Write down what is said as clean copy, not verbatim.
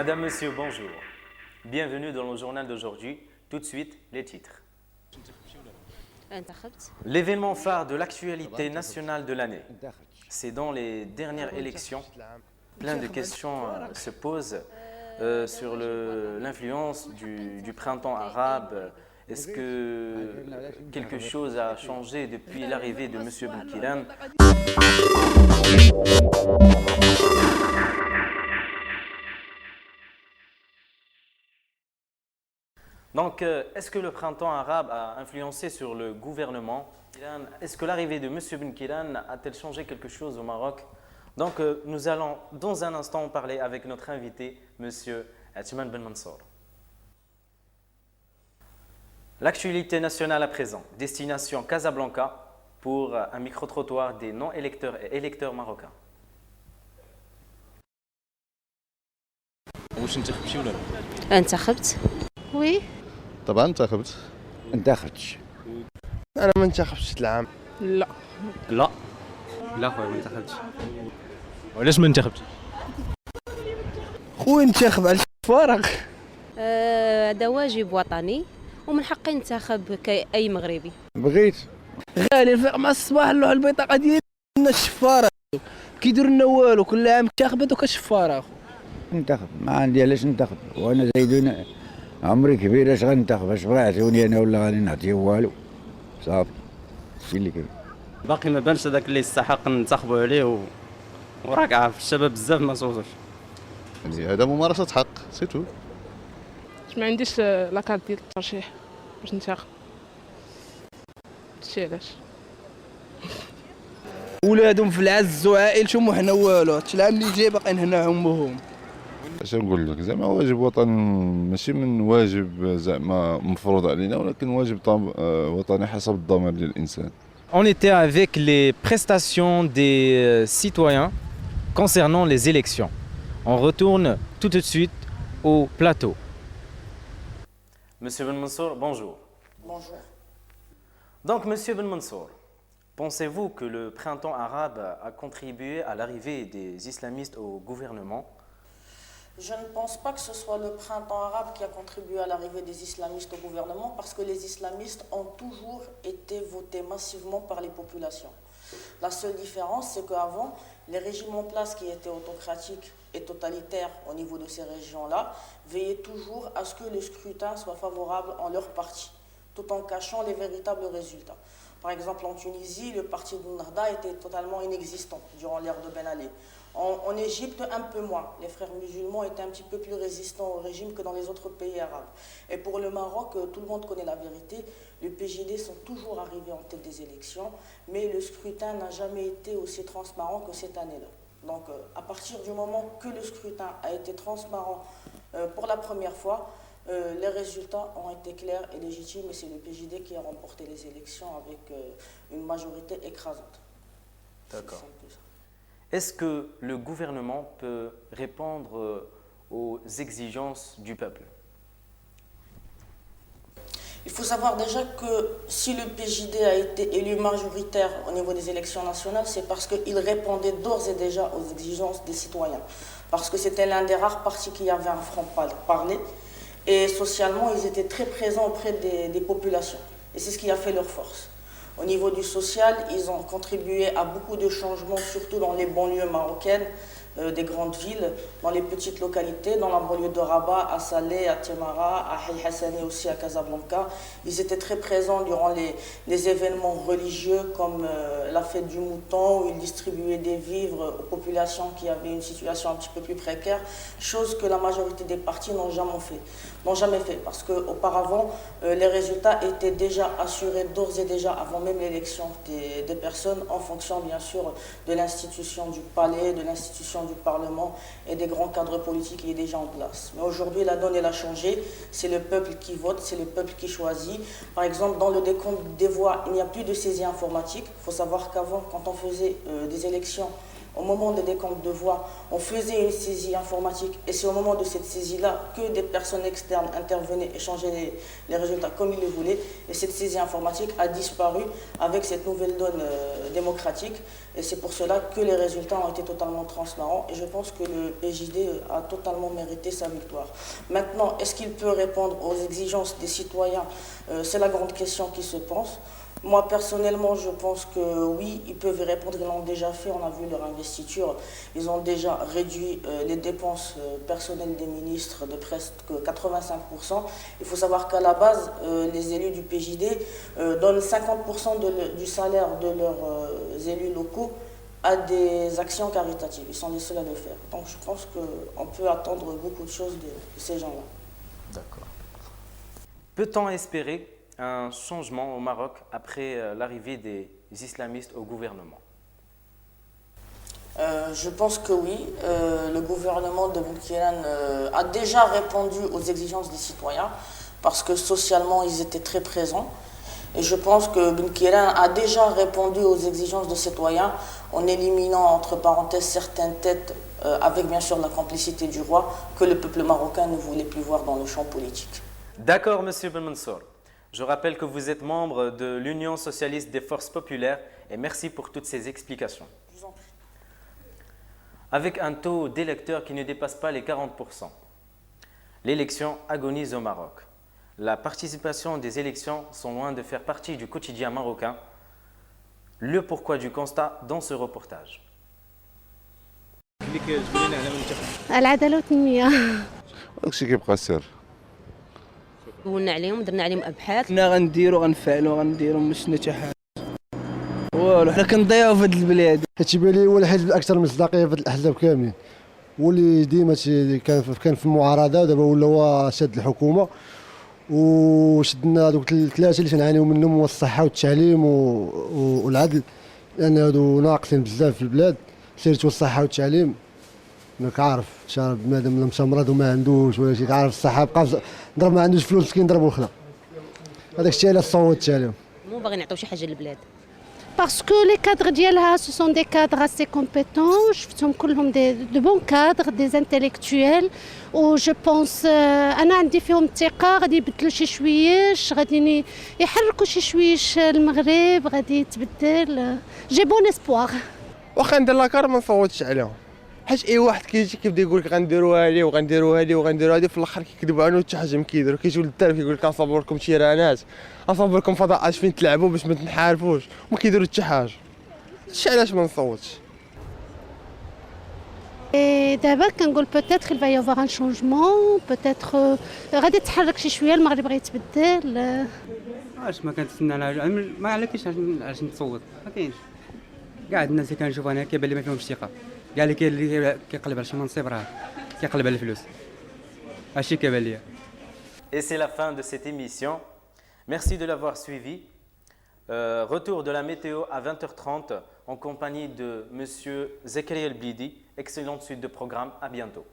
Madame, Monsieur, bonjour. Bienvenue dans le journal d'aujourd'hui. Tout de suite, les titres. L'événement phare de l'actualité nationale de l'année. C'est dans les dernières élections. Plein de questions se posent sur l'influence du printemps arabe. Est-ce que quelque chose a changé depuis l'arrivée de M. Boukhilan? Donc, est-ce que le printemps arabe a influencé sur le gouvernement? Est-ce que l'arrivée de M. Boukhilan a-t-elle changé quelque chose au Maroc? Donc, nous allons dans un instant parler avec notre invité, M. Athman Ben Mansour. L'actualité nationale à présent, destination Casablanca pour un micro-trottoir des non-électeurs et électeurs marocains. واش انتخبتي ولا لا؟ انتخبت وي طبعا انتخبت. انتخبتش. انا ما انتخبتش العام. لا خويا ما انتخبتش. وعلاش ما انتخبتي؟ خويا ننتخب على الفارغ. هذا واجب وطني ومن حقي ننتخب كأي مغربي. بغيت غالي الفرق مع الصباح نروح البطاقه ديالي الشفاره كيديروا لنا والو كل عام انتخبت وكشفاره اخو. ننتخب ما عندي علاش ننتخب وانا زايدون عمري كبير اش غننتخب اش بغا يعطيوني انا ولا غادي نعطيه والو صافي هادشي اللي كاين. باقي ما بانش هذاك اللي يستحق ننتخبوا عليه وراك عارف الشباب بزاف ما صوتوش. يعني هذا ممارسة حق سيتو. ما عنديش لاكارت ديال الترشيح باش ننتخب. هادشي علاش ولادهم في العز وعائلتهم وحنا والو هادشي العام اللي جاي باقيين هنا امهم. اش نقول لك زعما واجب وطني ماشي من واجب زعما مفروض علينا ولكن واجب وطني حسب الضمير للانسان. On était avec les prestations des citoyens concernant les élections. On retourne tout de suite au plateau. Monsieur Ben Mansour, bonjour. Bonjour. Donc, Monsieur Ben Mansour, pensez-vous que le printemps arabe a contribué à l'arrivée des islamistes au gouvernement? Je ne pense pas que ce soit le printemps arabe qui a contribué à l'arrivée des islamistes au gouvernement parce que les islamistes ont toujours été votés massivement par les populations. La seule différence, c'est qu'avant, les régimes en place qui étaient autocratiques et totalitaires au niveau de ces régions-là veillaient toujours à ce que le scrutin soit favorable en leur parti, tout en cachant les véritables résultats. Par exemple, en Tunisie, le parti de Ennahda était totalement inexistant durant l'ère de Ben Ali. En Égypte, un peu moins. Les frères musulmans étaient un petit peu plus résistants au régime que dans les autres pays arabes. Et pour le Maroc, tout le monde connaît la vérité. Les PJD sont toujours arrivés en tête des élections, mais le scrutin n'a jamais été aussi transparent que cette année-là. Donc, à partir du moment que le scrutin a été transparent pour la première fois, les résultats ont été clairs et légitimes et c'est le PJD qui a remporté les élections avec une majorité écrasante. D'accord. Est-ce que le gouvernement peut répondre aux exigences du peuple? Il faut savoir déjà que si le PJD a été élu majoritaire au niveau des élections nationales, c'est parce qu'il répondait d'ores et déjà aux exigences des citoyens. Parce que c'était l'un des rares partis qui avait un front parlé. Et socialement, ils étaient très présents auprès des populations. Et c'est ce qui a fait leur force. Au niveau du social, ils ont contribué à beaucoup de changements, surtout dans les banlieues marocaines, des grandes villes, dans les petites localités, dans la banlieue de Rabat, à Salé, à Temara, à Haï Hassani aussi, à Casablanca. Ils étaient très présents durant les événements religieux comme la fête du mouton, où ils distribuaient des vivres aux populations qui avaient une situation un petit peu plus précaire, chose que la majorité des partis n'ont jamais fait. Parce qu'auparavant, les résultats étaient déjà assurés d'ores et déjà avant même l'élection des personnes en fonction bien sûr de l'institution du palais, de l'institution du Parlement et des grands cadres politiques qui est déjà en place. Mais aujourd'hui, la donne elle a changé, c'est le peuple qui vote, c'est le peuple qui choisit. Par exemple, dans le décompte des voix, il n'y a plus de saisie informatique. Il faut savoir qu'avant, quand on faisait des élections au moment des décomptes de voix, on faisait une saisie informatique et c'est au moment de cette saisie-là que des personnes externes intervenaient et changeaient les résultats comme ils le voulaient. Et cette saisie informatique a disparu avec cette nouvelle donne démocratique. Et c'est pour cela que les résultats ont été totalement transparents. Et je pense que le PJD a totalement mérité sa victoire. Maintenant, est-ce qu'il peut répondre aux exigences des citoyens? C'est la grande question qui se pose. Moi, personnellement, je pense que oui, ils peuvent y répondre. Ils l'ont déjà fait. On a vu leur investiture. Ils ont déjà réduit les dépenses personnelles des ministres de presque 85%. Il faut savoir qu'à la base, les élus du PJD donnent 50% du salaire de leurs élus locaux à des actions caritatives. Ils sont les seuls à le faire. Donc, je pense qu'on peut attendre beaucoup de choses de ces gens-là. D'accord. Peut-on espérer un changement au Maroc après l'arrivée des islamistes au gouvernement? Je pense que oui. Le gouvernement de Boukhélan a déjà répondu aux exigences des citoyens parce que socialement, ils étaient très présents. Et je pense que Boukhélan a déjà répondu aux exigences des citoyens en éliminant, entre parenthèses, certaines têtes avec bien sûr la complicité du roi que le peuple marocain ne voulait plus voir dans le champ politique. D'accord, Monsieur Ben Mansour. Je rappelle que vous êtes membre de l'Union socialiste des forces populaires et merci pour toutes ces explications. Je vous en prie. Avec un taux d'électeurs qui ne dépasse pas les 40%, l'élection agonise au Maroc. La participation des élections sont loin de faire partie du quotidien marocain. Le pourquoi du constat dans ce reportage. العداله والتنميه داكشي كيبقى سر. دولنا عليهم درنا عليهم ابحاث. حنا غنديروا غنفعلوا غنديروا ما شفنا حتى حاجه والو. حنا كنضيعوا في هاد البلاد. كتبان لي هو الحزب الاكثر مصداقيه في الاحزاب كاملين، واللي ديما كان في المعارضه ودابا ولا هو شاد الحكومه. وشدنا دوك الثلاثه اللي تنعانيو منهم هو الصحه والتعليم والعدل، لان هادو ناقصين بزاف في البلاد، سيرتو الصحه والتعليم. راك عارف شارب بنادم مشى مرض وما عندوش ولا شي، عارف الصحه بقى ضرب ما عندوش فلوس مسكين ضربوا الخلا. هذاك الشيء علاش صوتت عليهم. مو باغي نعطيو شي حاجه للبلاد. Parce que les cadres ديالها ce sont des cadres assez compétents. شفتهم كلهم de bons cadres, des intellectuels. و je pense انا عندي فيهم الثقه غادي يبدلوا شي شويش، غادي يحركوا شي شويش المغرب، غادي يتبدل. جي بون اسبوار. واخا ندير لاكار ما نصوتش عليهم، حيت اي واحد كيجي كيبدا يقول لك غنديروا هادي وغنديروا هادي وغنديروا هادي، في الاخر كيكذبوا عنه حتى حاجه ما كيديروا. كيجيو للدار كيقول لك غنصاوب لكم تيرانات، غنصاوب لكم فضاءات فين تلعبوا باش ما تنحارفوش، وما كيديروا حتى حاجه. هادشي علاش ما نصوتش. دابا كنقول بوتيتر il va y avoir un changement، بوتيتر غادي تحرك شي شويه، المغرب غادي يتبدل. واش ما كنتسنى ما عليكش علاش نتصوت، ما كاينش. كاع الناس اللي كنشوف انا كيبان لي ما فيهمش ثقه، كاع اللي كاين اللي كيقلب على شي منصب راه كيقلب على الفلوس، هادشي كيبان ليا. Et c'est la fin de cette émission. Merci de l'avoir suivi. Retour de la météo à 20h30 en compagnie de Monsieur Zakaria El Blidi. Excellente suite de programme. À bientôt.